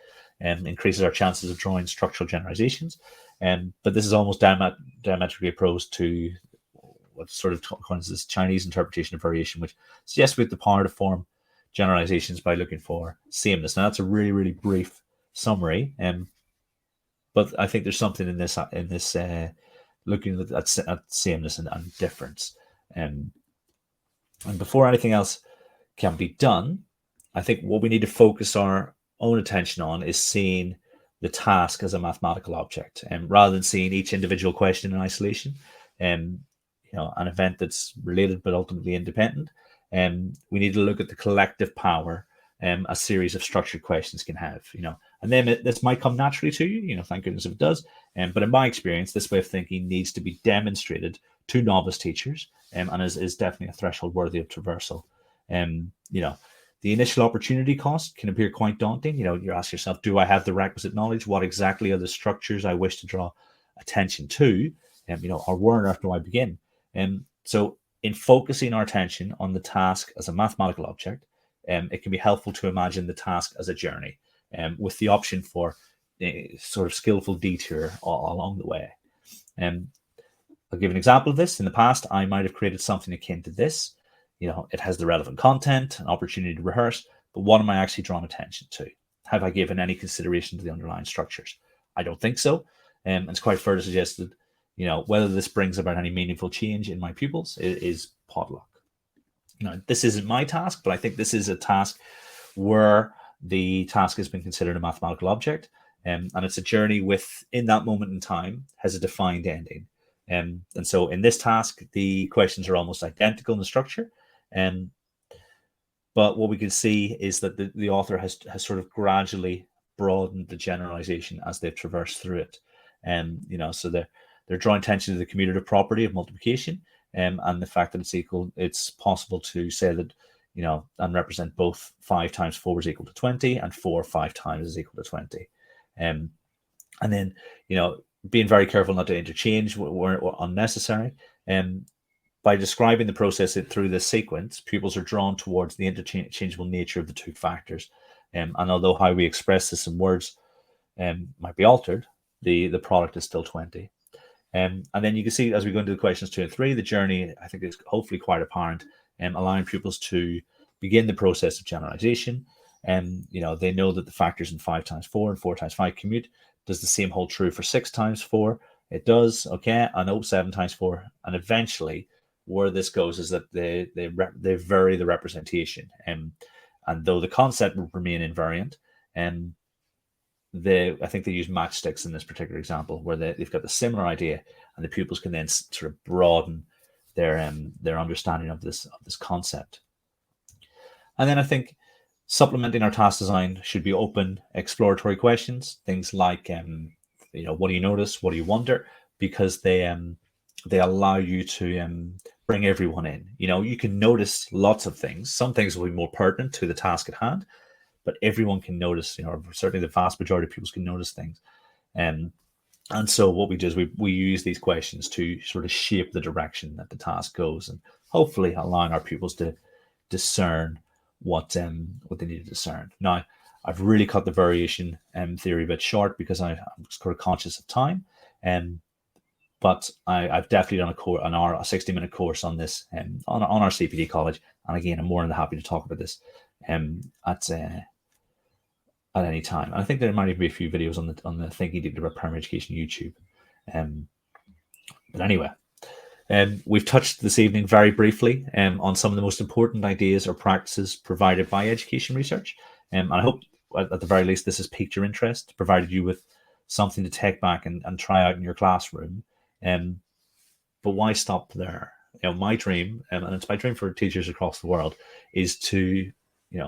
increases our chances of drawing structural generalizations. But this is almost diametrically opposed to what sort of coined as this Chinese interpretation of variation, which suggests we have the power to form generalizations by looking for sameness. Now that's a really, really brief summary, but I think there's something in this looking at sameness and difference. And before anything else can be done, I think what we need to focus our own attention on is seeing the task as a mathematical object, and rather than seeing each individual question in isolation, an event that's related but ultimately independent. We need to look at the collective power a series of structured questions can have, and then this might come naturally to you, thank goodness if it does. But in my experience, this way of thinking needs to be demonstrated to novice teachers, and is definitely a threshold worthy of traversal. The initial opportunity cost can appear quite daunting. You ask yourself, do I have the requisite knowledge? What exactly are the structures I wish to draw attention to? Or where on earth do I begin? So in focusing our attention on the task as a mathematical object, it can be helpful to imagine the task as a journey, with the option for a sort of skillful detour along the way. I'll give an example of this. In the past, I might have created something akin to this. It has the relevant content, an opportunity to rehearse, but what am I actually drawing attention to? Have I given any consideration to the underlying structures? I don't think so. And it's quite fair to suggest that, whether this brings about any meaningful change in my pupils is potluck. This isn't my task, but I think this is a task where the task has been considered a mathematical object, and it's a journey in that moment in time has a defined ending. And so in this task, the questions are almost identical in the structure. But what we can see is that the author has sort of gradually broadened the generalization as they've traversed through it. So they're drawing attention to the commutative property of multiplication, and the fact that it's possible to say that, and represent both 5 times 4 is equal to 20 and 4 5 times is equal to 20. And then, being very careful not to interchange where unnecessary. By describing the process through this sequence, pupils are drawn towards the interchangeable nature of the two factors. And although how we express this in words might be altered, the product is still 20. And then you can see as we go into the questions 2 and 3, the journey, I think, is hopefully quite apparent, allowing pupils to begin the process of generalization. And they know that the factors in 5 times 4 and 4 times 5 commute. Does the same hold true for 6 times 4? It does. Okay. I know 7 times 4. And eventually, where this goes is that they vary the representation. And though the concept will remain invariant, I think they use matchsticks in this particular example, where they've got the similar idea, and the pupils can then sort of broaden their understanding of this concept. And then I think supplementing our task design should be open, exploratory questions, things like what do you notice, what do you wonder, because they allow you to bring everyone in. You can notice lots of things. Some things will be more pertinent to the task at hand, but everyone can notice, certainly the vast majority of people can notice things. And so what we do is we use these questions to sort of shape the direction that the task goes, and hopefully allowing our pupils to discern what they need to discern. Now, I've really cut the variation theory a bit short because I'm sort of conscious of time. But I've definitely done a 60-minute course on this on our CPD college. And again, I'm more than happy to talk about this at any time. And I think there might even be a few videos on the Thinking Deeply About Primary Education YouTube. But anyway, we've touched this evening very briefly on some of the most important ideas or practices provided by education research. And I hope at the very least this has piqued your interest, provided you with something to take back and try out in your classroom. But why stop there? My dream, and it's my dream for teachers across the world, is to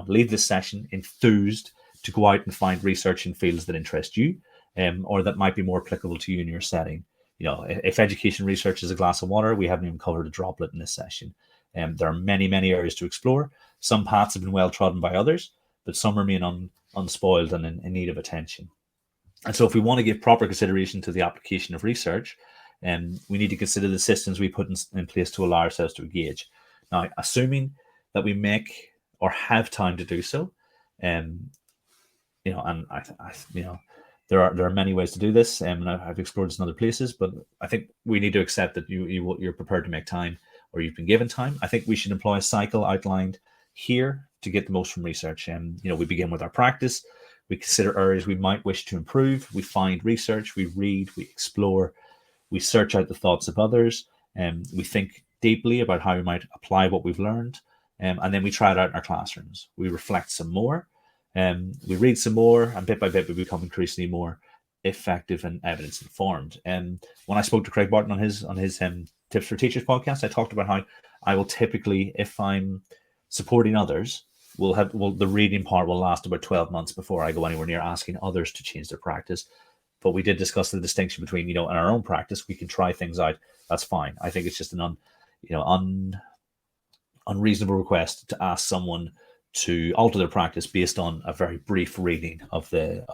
leave this session enthused to go out and find research in fields that interest you, or that might be more applicable to you in your setting. If education research is a glass of water, we haven't even covered a droplet in this session. There are many, many areas to explore. Some paths have been well trodden by others, but some remain unspoiled and in need of attention. And so if we want to give proper consideration to the application of research, we need to consider the systems we put in place to allow ourselves to engage. Now, assuming that we make or have time to do so, and there are many ways to do this, and I've explored this in other places, but I think we need to accept that you're prepared to make time, or you've been given time. I think we should employ a cycle outlined here to get the most from research. We begin with our practice. We consider areas we might wish to improve. We find research. We read. We explore. We search out the thoughts of others. We think deeply about how we might apply what we've learned. And then we try it out in our classrooms. We reflect some more. We read some more, and bit by bit we become increasingly more effective and evidence informed. When I spoke to Craig Barton on his Tips for Teachers podcast, I talked about how I will typically, if I'm supporting others, the reading part will last about 12 months before I go anywhere near asking others to change their practice. But we did discuss the distinction between, in our own practice, we can try things out. That's fine. I think it's just an unreasonable request to ask someone to alter their practice based on a very brief reading of the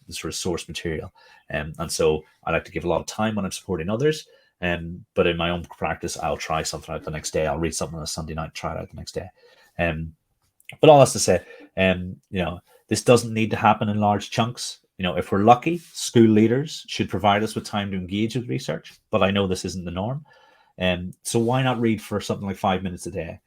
sort of source material. And so I like to give a lot of time when I'm supporting others. But in my own practice, I'll try something out the next day. I'll read something on a Sunday night, try it out the next day. But all that's to say, this doesn't need to happen in large chunks. If we're lucky, school leaders should provide us with time to engage with research. But I know this isn't the norm. So why not read for something like 5 minutes a day?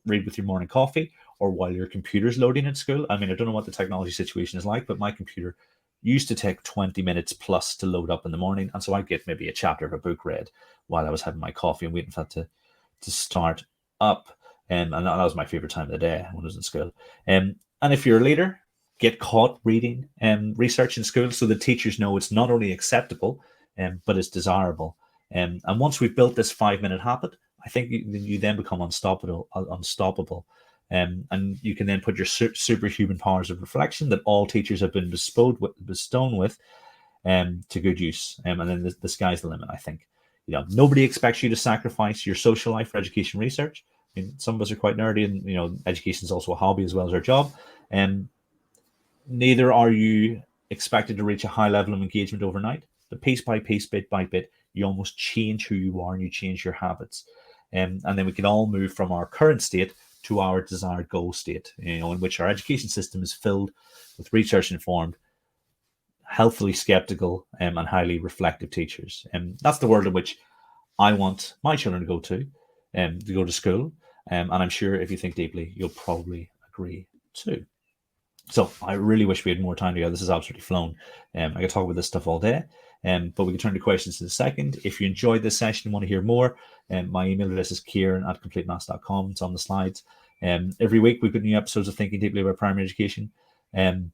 Read with your morning coffee, or while your computer's loading at school. I mean, I don't know what the technology situation is like, but my computer used to take 20 minutes plus to load up in the morning. And so I'd get maybe a chapter of a book read while I was having my coffee and waiting for that to start up. And that was my favorite time of the day when I was in school. And if you're a leader, get caught reading research in school so the teachers know it's not only acceptable, but it's desirable. And once we've built this 5-minute habit, I think you then become unstoppable. And you can then put your superhuman powers of reflection that all teachers have been bestowed with to good use. And then the sky's the limit, I think. Nobody expects you to sacrifice your social life for education research. I mean, some of us are quite nerdy, and education is also a hobby as well as our job. And neither are you expected to reach a high level of engagement overnight. But piece by piece, bit by bit, you almost change who you are and you change your habits. And then we can all move from our current state to our desired goal state, in which our education system is filled with research-informed, healthily skeptical, and highly reflective teachers. And that's the world in which I want my children to go to school. And I'm sure if you think deeply, you'll probably agree too. So I really wish we had more time together. This is absolutely flown. I could talk about this stuff all day. But we can turn to questions in a second. If you enjoyed this session and want to hear more, my email address is kieran@completemass.com. It's on the slides. Every week we've got new episodes of Thinking Deeply About Primary Education. And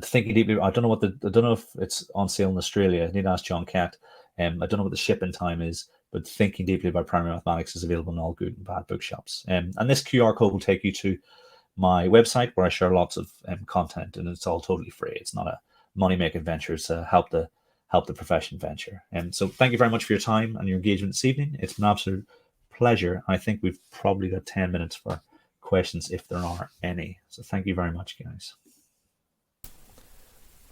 Thinking Deeply, I don't know if it's on sale in Australia. I need to ask John Catt. I don't know what the shipping time is, but Thinking Deeply About Primary Mathematics is available in all good and bad bookshops. And this QR code will take you to my website where I share lots of content, and it's all totally free. It's not a money-making venture. It's a help the profession venture. And so thank you very much for your time and your engagement this evening. It's been an absolute pleasure. I think we've probably got 10 minutes for questions if there are any. So thank you very much, guys.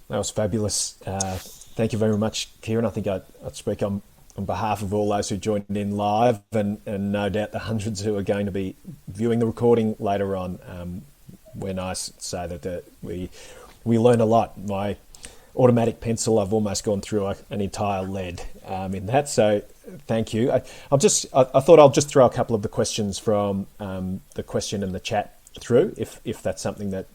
That was fabulous. Thank you very much, Kieran. I think I'd speak on behalf of all those who joined in live, and no doubt the hundreds who are going to be viewing the recording later on. When I say that we learn a lot. My automatic pencil, I've almost gone through an entire lead in that. So thank you. I thought I'll just throw a couple of the questions from the question in the chat through, if that's something that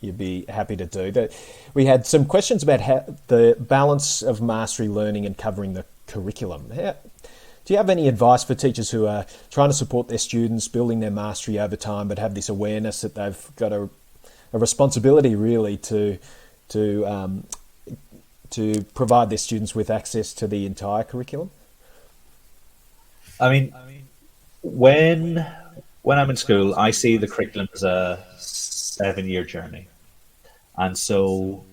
you'd be happy to do. That we had some questions about how the balance of mastery learning and covering the curriculum. Do you have any advice for teachers who are trying to support their students, building their mastery over time, but have this awareness that they've got a responsibility really to provide their students with access to the entire curriculum? I mean, when I'm in school, I see the curriculum as a 7-year journey, and so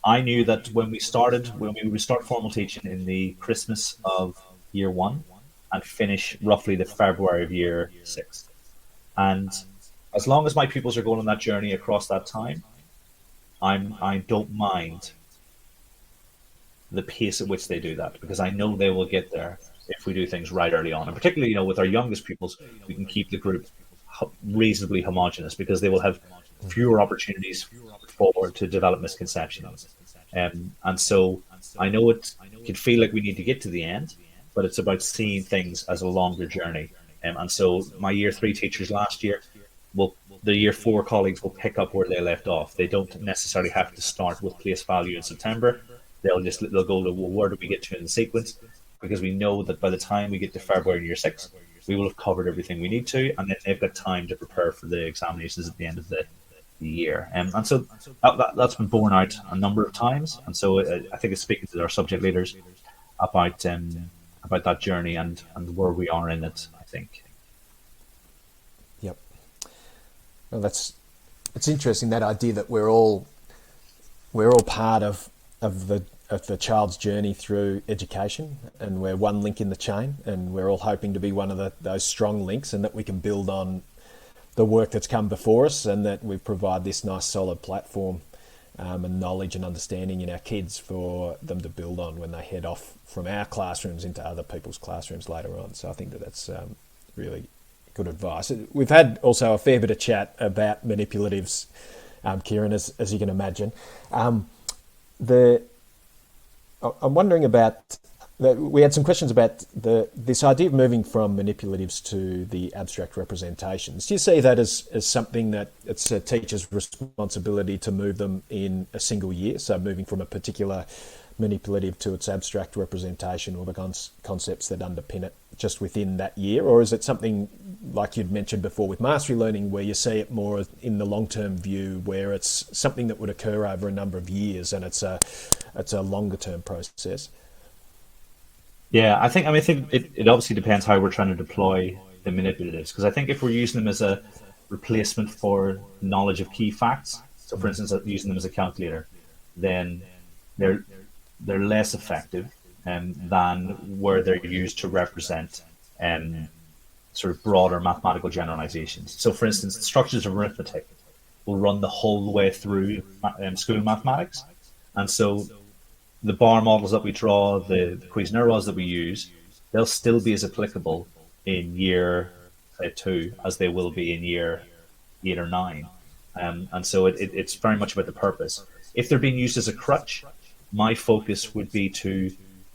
I knew that when we would start formal teaching in the Christmas of year one and finish roughly the February of year 6, and as long as my pupils are going on that journey across that time, I don't mind the pace at which they do that, because I know they will get there if we do things right early on. And particularly, with our youngest pupils, we can keep the group reasonably homogenous, because they will have fewer opportunities to develop misconceptions. And so I know it can feel like we need to get to the end, but it's about seeing things as a longer journey. And so my year 3 teachers last year, the year 4 colleagues will pick up where they left off. They don't necessarily have to start with place value in September. They'll go to, well, where do we get to in the sequence? Because we know that by the time we get to February in year 6, we will have covered everything we need to, and then they've got time to prepare for the examinations at the end of the year. And so that's been borne out a number of times. And so I think it's speaking to our subject leaders about that journey and where we are in it, I think. Yep. Well, it's interesting, that idea that we're all part of the child's journey through education, and we're one link in the chain, and we're all hoping to be one of those strong links, and that we can build on the work that's come before us, and that we provide this nice solid platform and knowledge and understanding in our kids for them to build on when they head off from our classrooms into other people's classrooms later on. So I think that's really good advice. We've had also a fair bit of chat about manipulatives, Kieran, as you can imagine. I'm wondering about we had some questions about this idea of moving from manipulatives to the abstract representations. Do you see that as something that it's a teacher's responsibility to move them in a single year? So moving from a particular manipulative to its abstract representation, or the concepts that underpin it, just within that year? Or is it something like you'd mentioned before with mastery learning, where you see it more in the long-term view, where it's something that would occur over a number of years, and it's a longer-term process? Yeah, I think it obviously depends how we're trying to deploy the manipulatives, because I think if we're using them as a replacement for knowledge of key facts, so for instance, using them as a calculator, then they're less effective than where they're used to represent sort of broader mathematical generalizations. So for instance, the structures of arithmetic will run the whole way through school mathematics, and so the bar models that we draw, the Cuisinart that we use, they'll still be as applicable in year 2 as they will be in year 8 or 9. And so it's very much about the purpose. If they're being used as a crutch, my focus would be to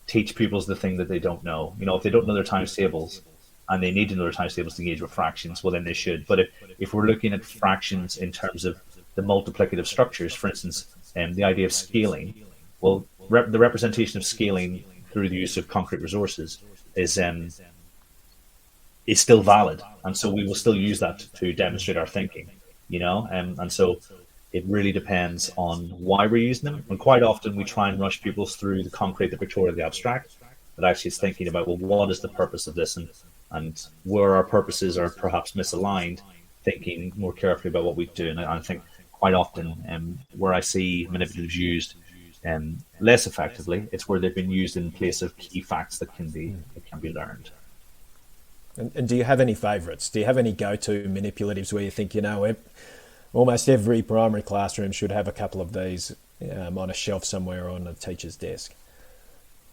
teach pupils the thing that they don't know. If they don't know their times tables and they need to know their times tables to engage with fractions, well, then they should. But if we're looking at fractions in terms of the multiplicative structures, for instance, the idea of scaling, well, the representation of scaling through the use of concrete resources is still valid, and so we will still use that to demonstrate our thinking, and so it really depends on why we're using them. And quite often we try and rush pupils through the concrete, the pictorial, the abstract, but actually it's thinking about, well, what is the purpose of this, and where our purposes are perhaps misaligned, thinking more carefully about what we do. And I think quite often where I see manipulatives used less effectively, it's where they've been used in place of key facts that can be learned. And do you have any favourites? Do you have any go-to manipulatives where you think, almost every primary classroom should have a couple of these on a shelf somewhere on a teacher's desk?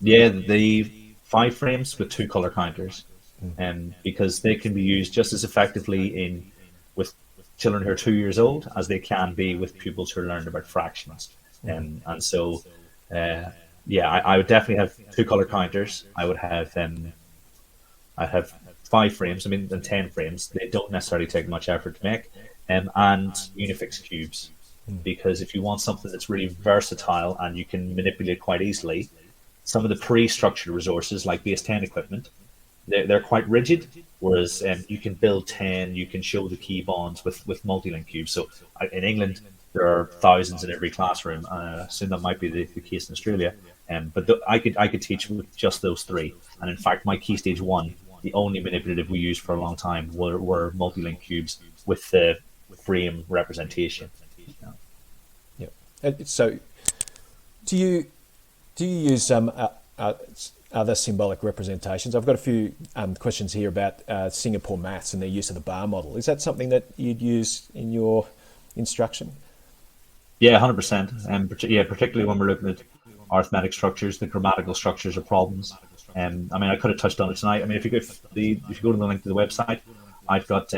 Yeah, the 5 frames with 2 colour counters, because they can be used just as effectively with children who are 2 years old as they can be with pupils who are learning about fractions. And so Yeah, I would definitely have two color counters. I'd have 5 frames. I mean, and 10 frames. They don't necessarily take much effort to make, and Unifix cubes. Because if you want something that's really versatile and you can manipulate quite easily, some of the pre-structured resources like base 10 equipment, they're quite rigid. Whereas you can build 10, you can show the key bonds with multi-link cubes. So in England, there are thousands in every classroom. Soon that might be the case in Australia. But I could teach with just those three. And in fact, my key stage one, the only manipulative we used for a long time were multi-link cubes with the frame representation. Yeah. So, do you use other symbolic representations? I've got a few questions here about Singapore maths and their use of the bar model. Is that something that you'd use in your instruction? Yeah, 100%. Yeah, particularly when we're looking at arithmetic structures, the grammatical structures of problems. I mean, I could have touched on it tonight. I mean, if you go to the link to the website, I've got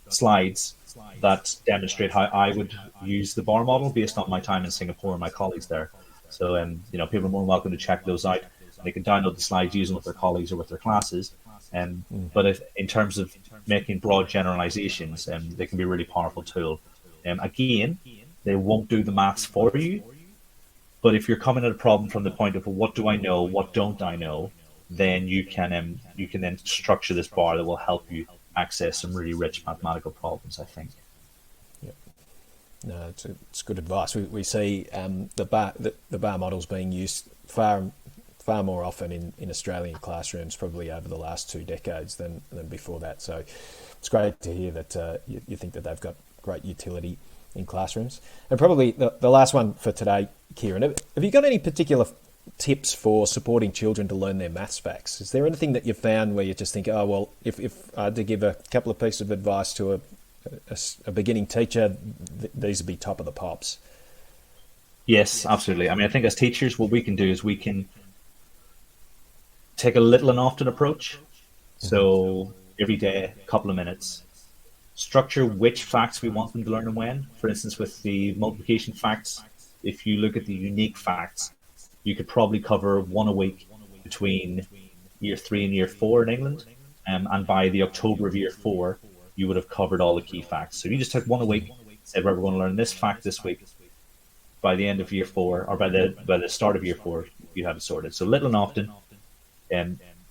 slides that demonstrate how I would use the bar model based on my time in Singapore and my colleagues there. So, people are more than welcome to check those out. They can download the slides, use them with their colleagues or with their classes. But in terms of making broad generalizations, they can be a really powerful tool. Again, they won't do the maths for you, but if you're coming at a problem from the point of, well, what do I know, what don't I know, then you can then structure this bar that will help you access some really rich mathematical problems, I think. Yeah. No, it's good advice. We see the bar models being used far more often in Australian classrooms, probably over the last 2 decades than before that. So it's great to hear that you think that they've got great utility in classrooms. And probably the last one for today, Kieran, have you got any particular tips for supporting children to learn their maths facts? Is there anything that you found where you just think, oh, well, if I had to give a couple of pieces of advice to a beginning teacher, these would be top of the pops? Yes, absolutely. I mean, I think as teachers, what we can do is we can take a little and often approach. So every day, a couple of minutes, structure which facts we want them to learn and when. For instance, with the multiplication facts, if you look at the unique facts, you could probably cover one a week between year 3 and year 4 in England. And by the October of year 4, you would have covered all the key facts. So you just took one a week, said, right, we're going to learn this fact this week. By the end of year 4, or by the start of year 4, you have it sorted. So little and often,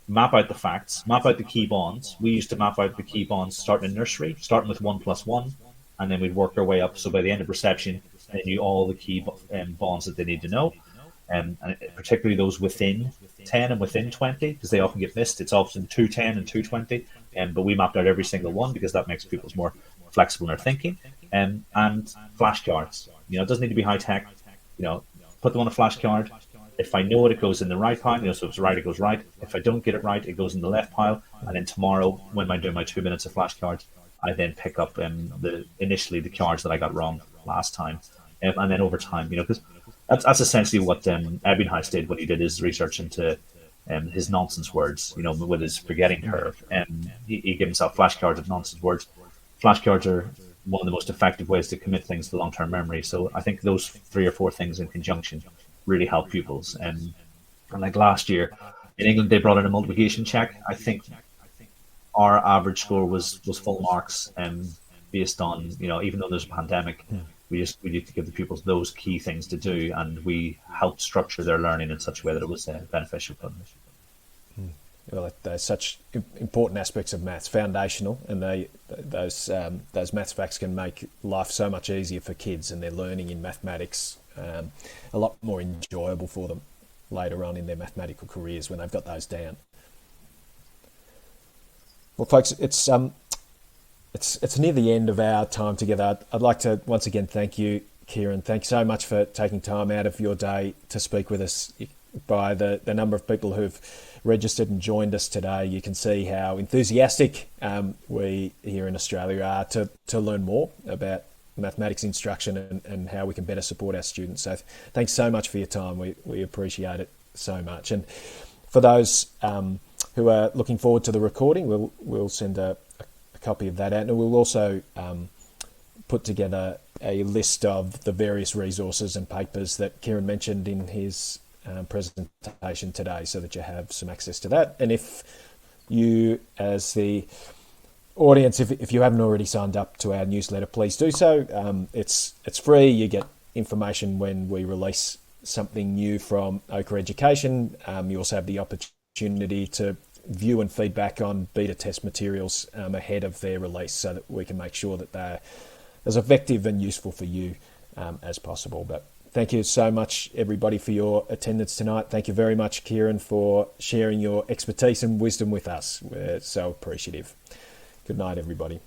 map out the facts, map out the key bonds. We used to map out the key bonds starting in nursery, starting with 1 plus 1, and then we'd work our way up. So by the end of reception, they knew all the key bonds that they need to know, and particularly those within 10 and within 20, because they often get missed. It's often 210 and 220, but we mapped out every single one because that makes pupils more flexible in their thinking. And flashcards. It doesn't need to be high tech. Put them on a flashcard. If I know it goes in the right pile, so if it's right, it goes right. If I don't get it right, it goes in the left pile. And then tomorrow, when I'm doing my 2 minutes of flashcards, I then pick up initially the cards that I got wrong last time, and then over time, because that's essentially what Ebbinghaus did when he did his research into his nonsense words, with his forgetting curve. He gave himself flashcards of nonsense words. Flashcards are one of the most effective ways to commit things to long-term memory. So I think those 3 or 4 things in conjunction really help pupils. And like last year in England, they brought in a multiplication check. I think our average score was full marks, based on, even though there's a pandemic, we need to give the pupils those key things to do, and we helped structure their learning in such a way that it was beneficial for them. Well, they're such important aspects of maths, foundational, and those maths facts can make life so much easier for kids, and their learning in mathematics a lot more enjoyable for them later on in their mathematical careers when they've got those down. Well, folks, it's near the end of our time together. I'd like to once again thank you, Kieran. Thanks so much for taking time out of your day to speak with us. By the number of people who've registered and joined us today, you can see how enthusiastic we here in Australia are to learn more about mathematics instruction and how we can better support our students. So thanks so much for your time. We appreciate it so much. And for those who are looking forward to the recording, we'll send a copy of that out, and we'll also put together a list of the various resources and papers that Kieran mentioned in his presentation today so that you have some access to that. And if you, as the audience, if you haven't already signed up to our newsletter, please do so. It's free. You get information when we release something new from Ochre Education. You also have the opportunity to view and feedback on beta test materials ahead of their release so that we can make sure that they're as effective and useful for you as possible. But thank you so much, everybody, for your attendance tonight. Thank you very much, Kieran, for sharing your expertise and wisdom with us. We're so appreciative. Good night, everybody.